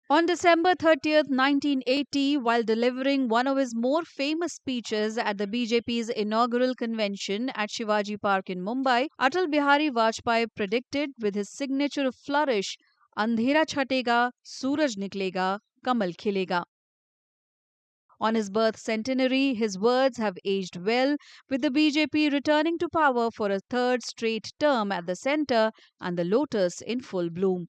On December 30th, 1980, while delivering one of his more famous speeches at the BJP's inaugural convention at Shivaji Park in Mumbai, Atal Bihari Vajpayee predicted with his signature flourish, Andhera chhatega, suraj niklega, kamal khilega. On his birth centenary, his words have aged well, with the BJP returning to power for a third straight term at the centre and the lotus in full bloom.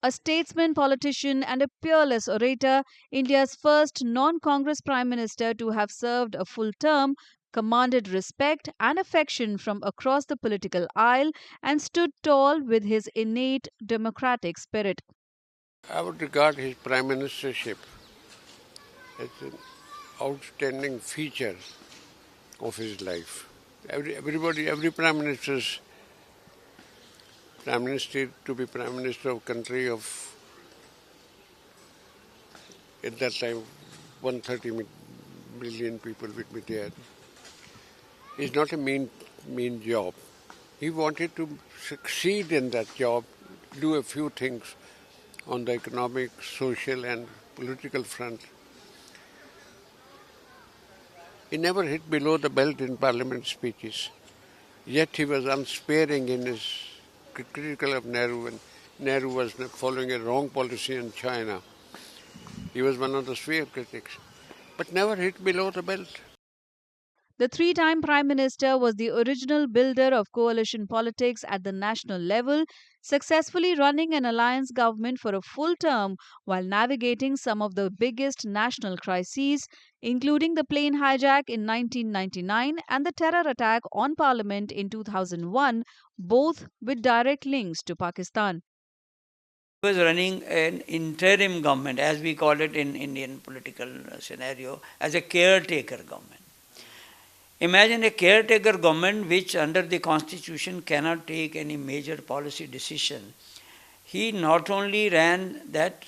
A statesman, politician, and a peerless orator, India's first non Congress Prime Minister to have served a full term, commanded respect and affection from across the political aisle, and stood tall with his innate democratic spirit. I would regard his prime ministership as an outstanding feature of his life. Every prime minister to be prime minister of country of at that time 130 million people would be there. It's not a mean job. He wanted to succeed in that job, do a few things on the economic, social, and political front. He never hit below the belt in parliament speeches. Yet he was unsparing in his critical of Nehru when Nehru was following a wrong policy in China. He was one of the severe critics, but never hit below the belt. The three-time Prime Minister was the original builder of coalition politics at the national level, successfully running an alliance government for a full term while navigating some of the biggest national crises, including the plane hijack in 1999 and the terror attack on Parliament in 2001, both with direct links to Pakistan. Was running an interim government, as we call it in Indian political scenario, as a caretaker government. Imagine a caretaker government which under the constitution cannot take any major policy decision. He not only ran that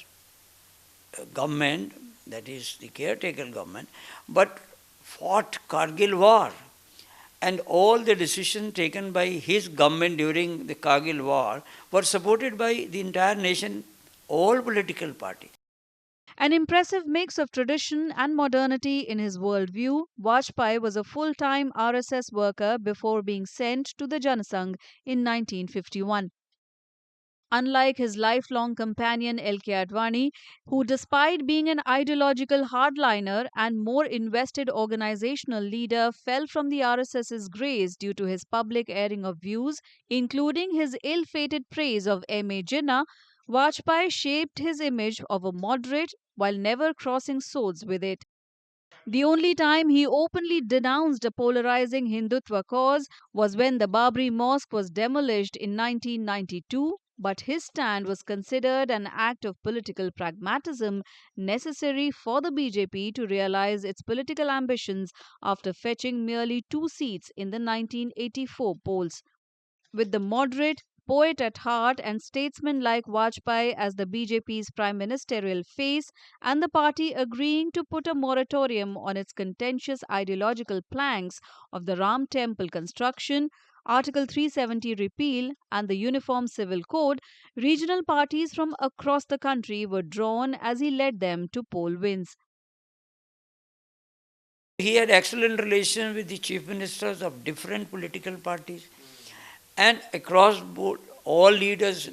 government, that is the caretaker government, but fought Kargil war. And all the decisions taken by his government during the Kargil war were supported by the entire nation, all political parties. An impressive mix of tradition and modernity in his worldview, Vajpayee was a full time RSS worker before being sent to the Janasangh in 1951. Unlike his lifelong companion L.K. Advani, who, despite being an ideological hardliner and more invested organizational leader, fell from the RSS's grace due to his public airing of views, including his ill fated praise of M.A. Jinnah, Vajpayee shaped his image of a moderate while never crossing swords with it. The only time he openly denounced a polarizing Hindutva cause was when the Babri Mosque was demolished in 1992, but his stand was considered an act of political pragmatism necessary for the BJP to realize its political ambitions after fetching merely 2 seats in the 1984 polls. With the moderate, poet at heart, and statesman like Vajpayee as the BJP's prime ministerial face, and the party agreeing to put a moratorium on its contentious ideological planks of the Ram Temple construction, Article 370 repeal, and the Uniform Civil Code, regional parties from across the country were drawn as he led them to poll wins. He had excellent relations with the chief ministers of different political parties and across board, all leaders.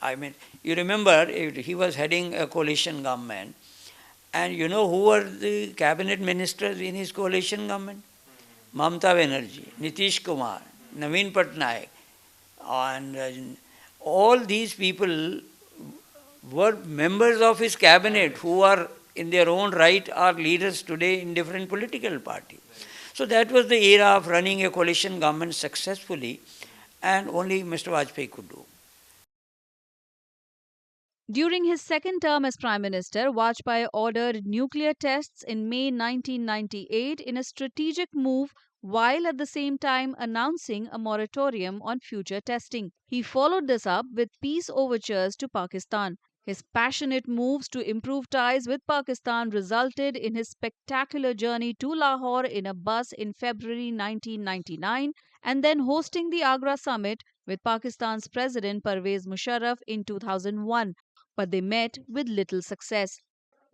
I mean, you remember he was heading a coalition government, and you know who were the cabinet ministers in his coalition government? Mamta Banerjee, Nitish Kumar, Naveen Patnaik, and all these people were members of his cabinet who are in their own right are leaders today in different political parties. So that was the era of running a coalition government successfully, and only Mr. Vajpayee could do. During his second term as Prime Minister, Vajpayee ordered nuclear tests in May 1998 in a strategic move while at the same time announcing a moratorium on future testing. He followed this up with peace overtures to Pakistan. His passionate moves to improve ties with Pakistan resulted in his spectacular journey to Lahore in a bus in February 1999 and then hosting the Agra summit with Pakistan's President Pervez Musharraf in 2001. but they met with little success.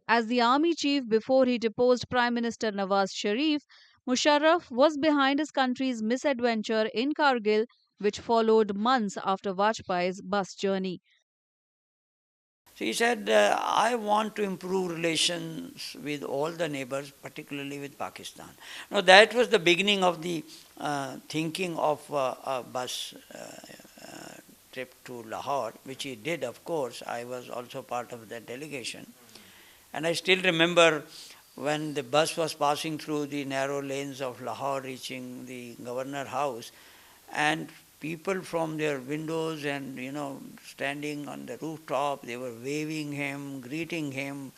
As the army chief before he deposed Prime Minister Nawaz Sharif, Musharraf was behind his country's misadventure in Kargil, which followed months after Vajpayee's bus journey. So he said, I want to improve relations with all the neighbors, particularly with Pakistan. Now, that was the beginning of the thinking of a bus trip to Lahore, which he did, of course. I was also part of that delegation. And I still remember when the bus was passing through the narrow lanes of Lahore, reaching the governor house, and people from their windows and standing on the rooftop, they were waving him, greeting him.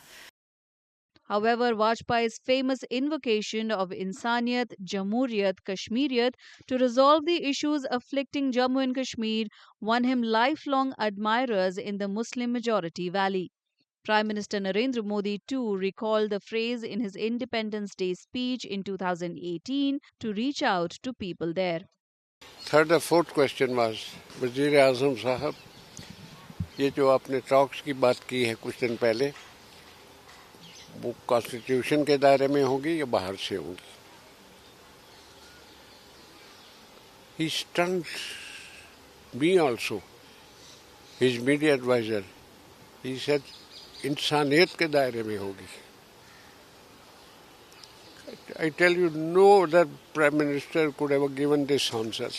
However, Vajpayee's famous invocation of Insaniyat, Jamhuriyat, Kashmiriyat to resolve the issues afflicting Jammu and Kashmir won him lifelong admirers in the Muslim majority valley. Prime Minister Narendra Modi too recalled the phrase in his Independence Day speech in 2018 to reach out to people there. Third or fourth question was, Wazir Azam Sahab, ये जो आपने talks की बात की है कुछ दिन पहले, वो कॉन्स्टिट्यूशन के दायरे में होगी या बाहर से होगी? He stunned me also, his media advisor. He said, इंसानियत के दायरे में होगी. I tell you, no other Prime Minister could have given this answer.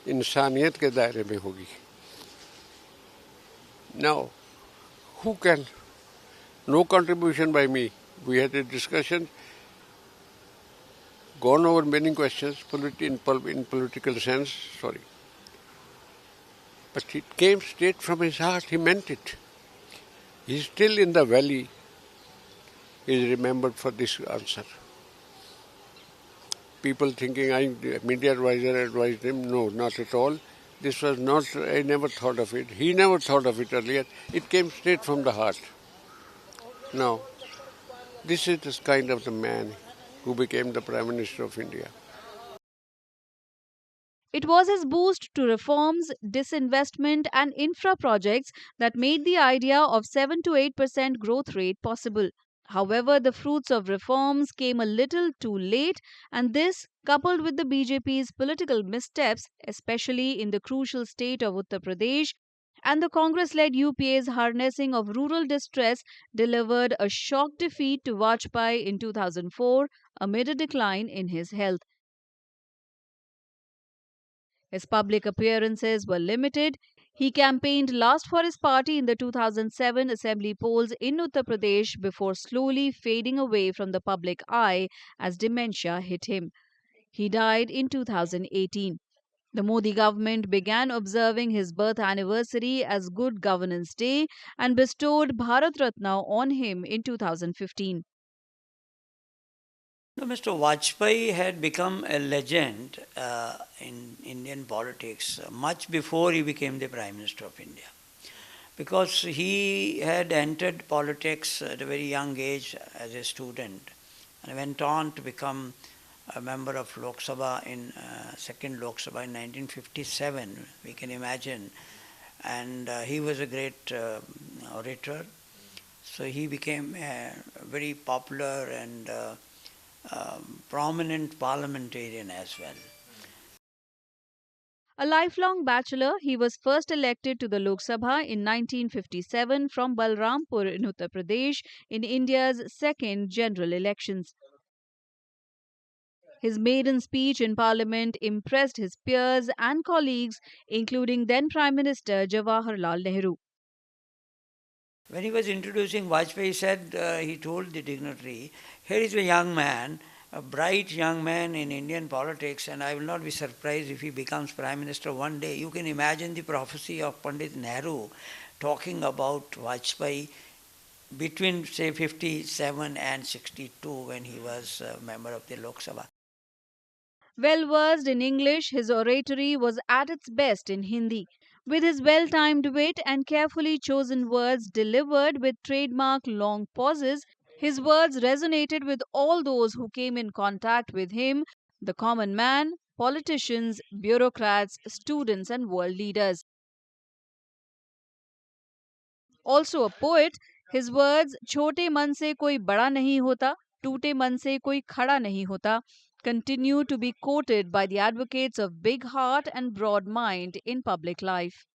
इंसानियत के दायरे में होगी. Now, who can? No contribution by me. We had a discussion, gone over many questions, in political sense, sorry. But it came straight from his heart, he meant it. He's still in the valley, he is remembered for this answer. People thinking media advisor advised him, no, not at all. This was not, I never thought of it. He never thought of it earlier. It came straight from the heart. Now, this is the kind of the man who became the Prime Minister of India. It was his boost to reforms, disinvestment, and infra projects that made the idea of 7 to 8% growth rate possible. However, the fruits of reforms came a little too late, and this, coupled with the BJP's political missteps, especially in the crucial state of Uttar Pradesh, and the Congress led UPA's harnessing of rural distress, delivered a shock defeat to Vajpayee in 2004 amid a decline in his health. His public appearances were limited. He campaigned last for his party in the 2007 assembly polls in Uttar Pradesh before slowly fading away from the public eye as dementia hit him. He died in 2018. The Modi government began observing his birth anniversary as Good Governance Day and bestowed Bharat Ratna on him in 2015. No, Mr. Vajpayee had become a legend in Indian politics much before he became the Prime Minister of India. Because he had entered politics at a very young age as a student and went on to become a member of Lok Sabha in second Lok Sabha in 1957, we can imagine. And he was a great orator. So he became a very popular and prominent parliamentarian as well. A lifelong bachelor, he was first elected to the Lok Sabha in 1957 from Balrampur in Uttar Pradesh in India's second general elections. His maiden speech in Parliament impressed his peers and colleagues, including then Prime Minister Jawaharlal Nehru. When he was introducing Vajpayee, he told the dignitary, here is a young man, a bright young man in Indian politics, and I will not be surprised if he becomes Prime Minister one day. You can imagine the prophecy of Pandit Nehru talking about Vajpayee between, say, 57 and 62 when he was a member of the Lok Sabha. Well versed in English, his oratory was at its best in Hindi. With his well timed wit and carefully chosen words delivered with trademark long pauses, his words resonated with all those who came in contact with him, the common man, politicians, bureaucrats, students, and world leaders. Also a poet, his words छोटे मन से कोई बड़ा नहीं होता, टूटे मन से कोई खड़ा नहीं होता continue to be quoted by the advocates of big heart and broad mind in public life.